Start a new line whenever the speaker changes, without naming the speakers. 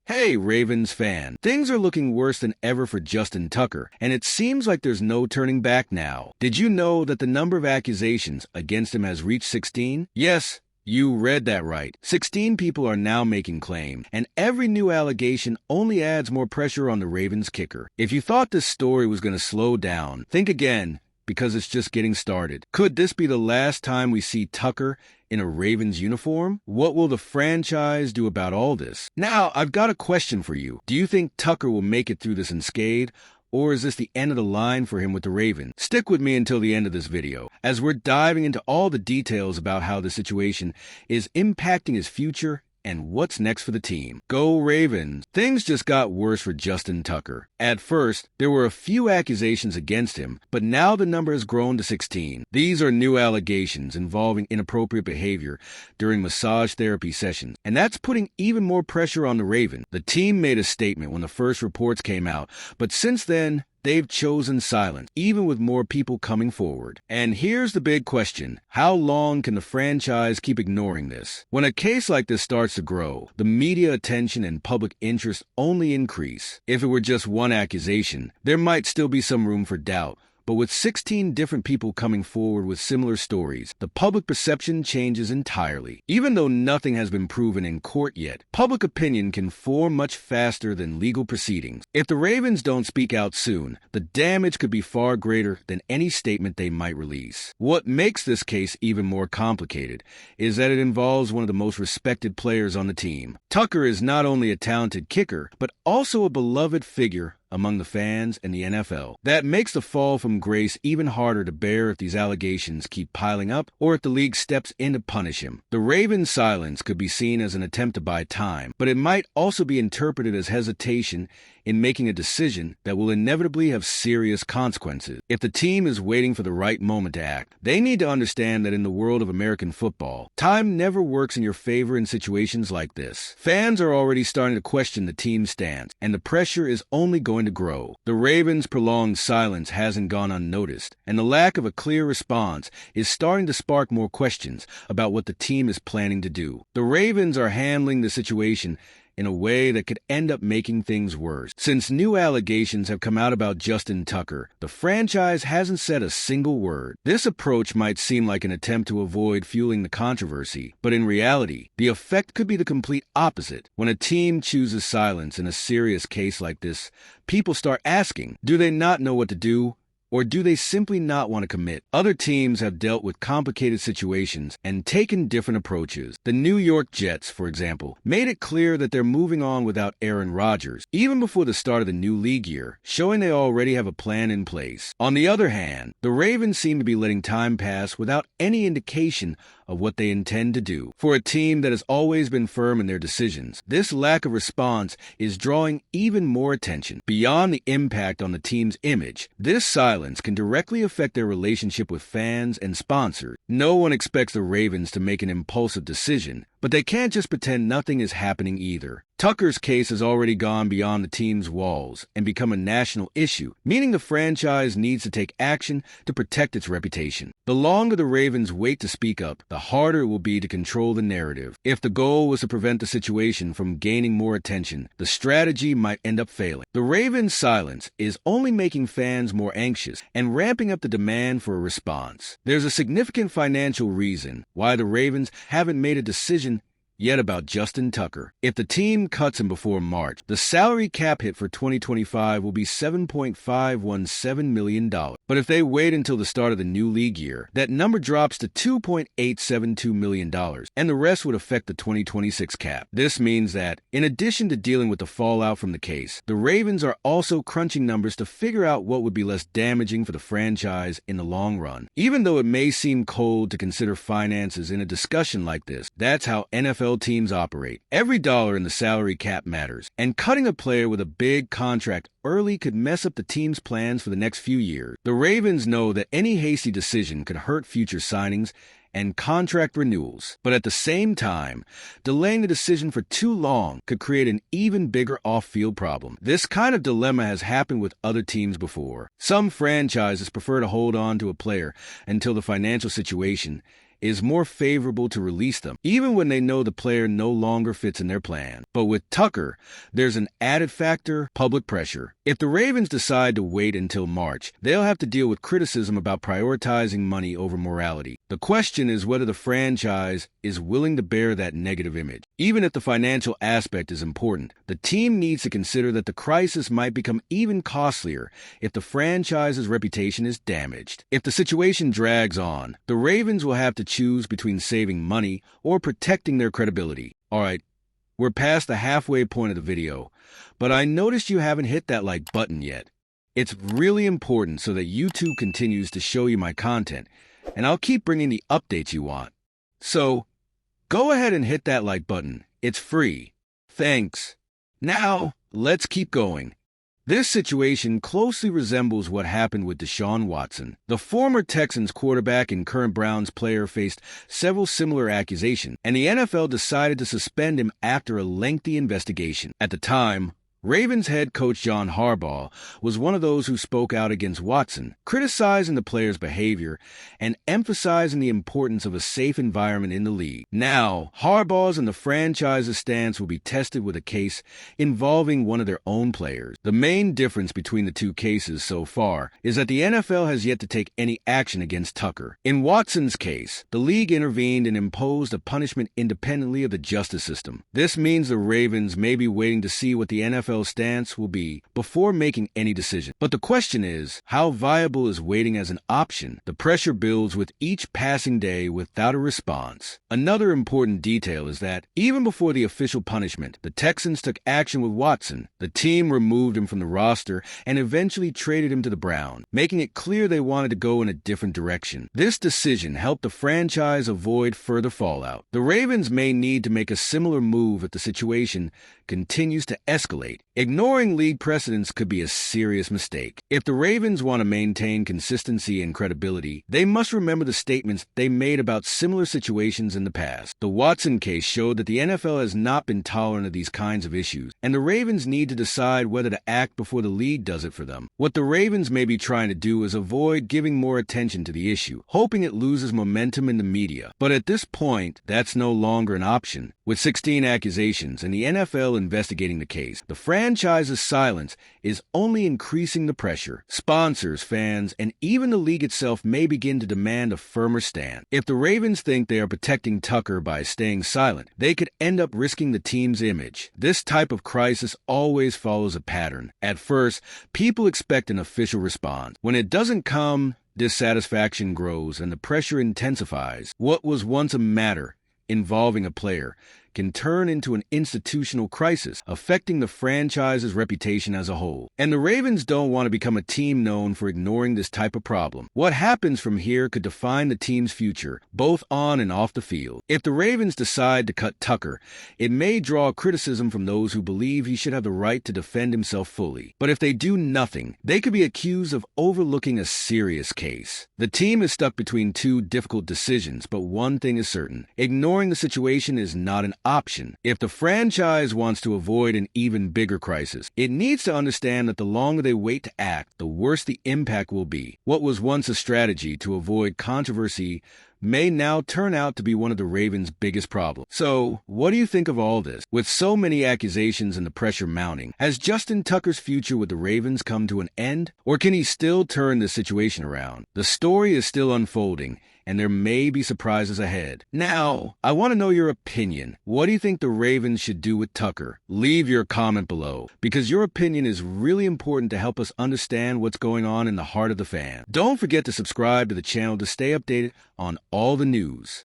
Hey, Ravens fan. Things are looking worse than ever for Justin Tucker, and it seems like there's no turning back now. Did you know that the number of accusations against him has reached 16? Yes, you read that right. 16 people are now making claim, and every new allegation only adds more pressure on the Ravens kicker. If you thought this story was going to slow down, think again, because it's just getting started. Could this be the last time we see Tucker in a Ravens uniform? What will the franchise do about all this? Now, I've got a question for you. Do you think Tucker will make it through this unscathed? Or is this the end of the line for him with the Ravens? Stick with me until the end of this video, as we're diving into all the details about how the situation is impacting his future and what's next for the team. Go Ravens! Things just got worse for Justin Tucker. At first, there were a few accusations against him, but now the number has grown to 16. These are new allegations involving inappropriate behavior during massage therapy sessions, and that's putting even more pressure on the Ravens. The team made a statement when the first reports came out, but since then, they've chosen silence, even with more people coming forward. And here's the big question. How long can the franchise keep ignoring this? When a case like this starts to grow, the media attention and public interest only increase. If it were just one accusation, there might still be some room for doubt. But with 16 different people coming forward with similar stories, the public perception changes entirely. Even though nothing has been proven in court yet, public opinion can form much faster than legal proceedings. If the Ravens don't speak out soon, the damage could be far greater than any statement they might release. What makes this case even more complicated is that it involves one of the most respected players on the team. Tucker is not only a talented kicker, but also a beloved figure among the fans and the NFL. That makes the fall from grace even harder to bear if these allegations keep piling up or if the league steps in to punish him. The Ravens' silence could be seen as an attempt to buy time, but it might also be interpreted as hesitation in making a decision that will inevitably have serious consequences. If the team is waiting for the right moment to act, they need to understand that in the world of American football, time never works in your favor in situations like this. Fans are already starting to question the team's stance, and the pressure is only going to grow. The Ravens' prolonged silence hasn't gone unnoticed, and the lack of a clear response is starting to spark more questions about what the team is planning to do. The Ravens are handling the situation in a way that could end up making things worse. Since new allegations have come out about Justin Tucker, the franchise hasn't said a single word. This approach might seem like an attempt to avoid fueling the controversy, but in reality, the effect could be the complete opposite. When a team chooses silence in a serious case like this, people start asking, do they not know what to do? Or do they simply not want to commit? Other teams have dealt with complicated situations and taken different approaches. The New York Jets, for example, made it clear that they're moving on without Aaron Rodgers, even before the start of the new league year, showing they already have a plan in place. On the other hand, the Ravens seem to be letting time pass without any indication of what they intend to do. For a team that has always been firm in their decisions, this lack of response is drawing even more attention. Beyond the impact on the team's image, this silence can directly affect their relationship with fans and sponsors. No one expects the Ravens to make an impulsive decision, but they can't just pretend nothing is happening either. Tucker's case has already gone beyond the team's walls and become a national issue, meaning the franchise needs to take action to protect its reputation. The longer the Ravens wait to speak up, the harder it will be to control the narrative. If the goal was to prevent the situation from gaining more attention, the strategy might end up failing. The Ravens' silence is only making fans more anxious and ramping up the demand for a response. There's a significant financial reason why the Ravens haven't made a decision yet about Justin Tucker. If the team cuts him before March, the salary cap hit for 2025 will be $7.517 million. But if they wait until the start of the new league year, that number drops to $2.872 million, and the rest would affect the 2026 cap. This means that, in addition to dealing with the fallout from the case, the Ravens are also crunching numbers to figure out what would be less damaging for the franchise in the long run. Even though it may seem cold to consider finances in a discussion like this, that's how NFL teams operate. Every dollar in the salary cap matters, and cutting a player with a big contract early could mess up the team's plans for the next few years. The Ravens know that any hasty decision could hurt future signings and contract renewals. But at the same time, delaying the decision for too long could create an even bigger off-field problem. This kind of dilemma has happened with other teams before. Some franchises prefer to hold on to a player until the financial situation is more favorable to release them, even when they know the player no longer fits in their plan. But with Tucker, there's an added factor: public pressure. If the Ravens decide to wait until March, they'll have to deal with criticism about prioritizing money over morality. The question is whether the franchise is willing to bear that negative image. Even if the financial aspect is important, the team needs to consider that the crisis might become even costlier if the franchise's reputation is damaged. If the situation drags on, the Ravens will have to choose between saving money or protecting their credibility. All right, we're past the halfway point of the video, but I noticed you haven't hit that like button yet. It's really important so that YouTube continues to show you my content, and I'll keep bringing the updates you want. So, go ahead and hit that like button. It's free. Thanks. Now, let's keep going. This situation closely resembles what happened with Deshaun Watson. The former Texans quarterback and current Browns player faced several similar accusations, and the NFL decided to suspend him after a lengthy investigation. At the time, Ravens head coach John Harbaugh was one of those who spoke out against Watson, criticizing the player's behavior and emphasizing the importance of a safe environment in the league. Now, Harbaugh's and the franchise's stance will be tested with a case involving one of their own players. The main difference between the two cases so far is that the NFL has yet to take any action against Tucker. In Watson's case, the league intervened and imposed a punishment independently of the justice system. This means the Ravens may be waiting to see what the NFL stance will be before making any decision. But the question is, how viable is waiting as an option? The pressure builds with each passing day without a response. Another important detail is that even before the official punishment, the Texans took action with Watson. The team removed him from the roster and eventually traded him to the Browns, making it clear they wanted to go in a different direction. This decision helped the franchise avoid further fallout. The Ravens may need to make a similar move if the situation continues to escalate. Ignoring league precedents could be a serious mistake. If the Ravens want to maintain consistency and credibility, they must remember the statements they made about similar situations in the past. The Watson case showed that the NFL has not been tolerant of these kinds of issues, and the Ravens need to decide whether to act before the league does it for them. What the Ravens may be trying to do is avoid giving more attention to the issue, hoping it loses momentum in the media. But at this point, that's no longer an option. With 16 accusations and the NFL investigating the case, the franchise's silence is only increasing the pressure. Sponsors, fans, and even the league itself may begin to demand a firmer stand. If the Ravens think they are protecting Tucker by staying silent, they could end up risking the team's image. This type of crisis always follows a pattern. At first, people expect an official response. When it doesn't come, dissatisfaction grows and the pressure intensifies. What was once a matter involving a player can turn into an institutional crisis, affecting the franchise's reputation as a whole. And the Ravens don't want to become a team known for ignoring this type of problem. What happens from here could define the team's future, both on and off the field. If the Ravens decide to cut Tucker, it may draw criticism from those who believe he should have the right to defend himself fully. But if they do nothing, they could be accused of overlooking a serious case. The team is stuck between two difficult decisions, but one thing is certain: ignoring the situation is not an option. If the franchise wants to avoid an even bigger crisis, it needs to understand that the longer they wait to act, the worse the impact will be. What was once a strategy to avoid controversy may now turn out to be one of the Ravens' biggest problems. So, what do you think of all this? With so many accusations and the pressure mounting, has Justin Tucker's future with the Ravens come to an end? Or can he still turn this situation around? The story is still unfolding, and there may be surprises ahead. Now, I want to know your opinion. What do you think the Ravens should do with Tucker? Leave your comment below, because your opinion is really important to help us understand what's going on in the heart of the fan. Don't forget to subscribe to the channel to stay updated on all the news.